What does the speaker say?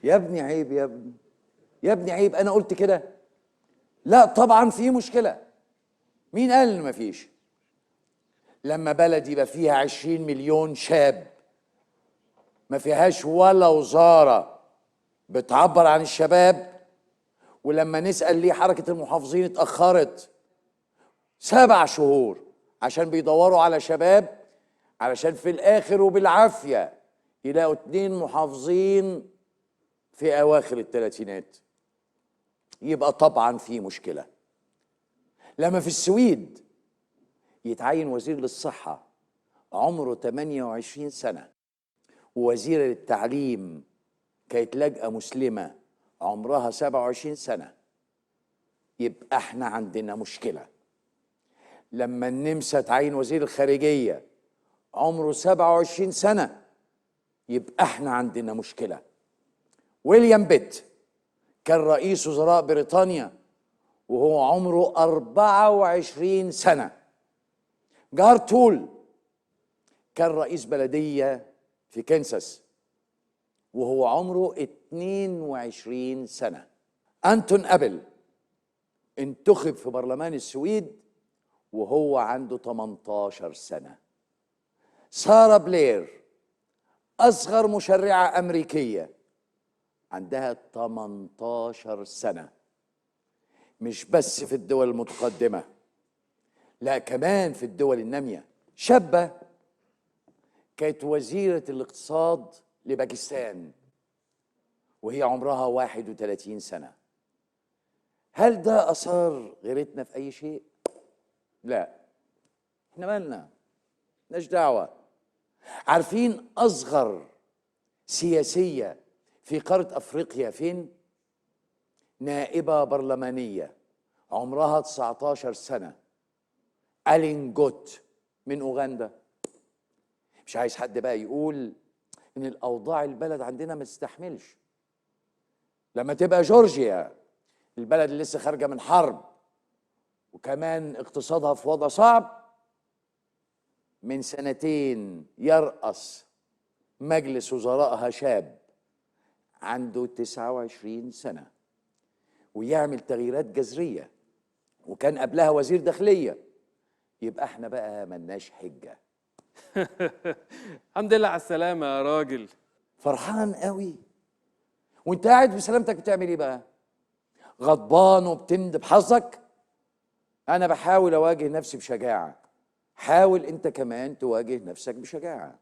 يا ابني عيب يا ابني، يا ابني عيب. انا قلت كده؟ لا طبعا في مشكله. مين قال ان مفيش؟ لما بلد يبقى فيها 20 مليون شاب ما فيهاش ولا وزاره بتعبر عن الشباب، ولما نسال ليه حركه المحافظين اتاخرت 7 شهور عشان بيدوروا على شباب، علشان في الاخر وبالعافيه يلاقوا 2 محافظين في اواخر الثلاثينات، يبقى طبعا في مشكله. لما في السويد يتعين وزير للصحه عمره 28 سنه، ووزيره للتعليم كانت لاجئه مسلمه عمرها 27 سنه، يبقى احنا عندنا مشكله. لما النمسا تعين وزير الخارجيه عمره 27 سنه، يبقى احنا عندنا مشكله. ويليام بيت كان رئيس وزراء بريطانيا وهو عمره 24 سنة. جارتول كان رئيس بلدية في كنساس وهو عمره 22 سنة. أنتون أبل انتخب في برلمان السويد وهو عنده 18 سنة. سارة بلير أصغر مشرعة أمريكية عندها 18 سنة. مش بس في الدول المتقدمة، لا كمان في الدول النامية. شابة كانت وزيرة الاقتصاد لباكستان وهي عمرها 31 سنة. هل ده أثار غيرتنا في أي شيء؟ لا، احنا مالنا، مالناش دعوة. عارفين أصغر سياسية في قارة أفريقيا فين؟ نائبة برلمانية عمرها 19 سنة، ألين جوت من أوغندا. مش عايز حد بقى يقول إن الأوضاع البلد عندنا ما تستحملش. لما تبقى جورجيا البلد اللي لسه خارجة من حرب وكمان اقتصادها في وضع صعب، من 2 يرأس مجلس وزرائها شاب عنده 29 سنة ويعمل تغييرات جذرية، وكان قبلها وزير داخلية. يبقى احنا بقى ملناش حجة. الحمد لله على السلامة يا راجل. فرحان قوي. وانت قاعد بسلامتك بتعمل ايه بقى؟ غضبان وبتندب حظك؟ انا بحاول اواجه نفسي بشجاعة، حاول انت كمان تواجه نفسك بشجاعة.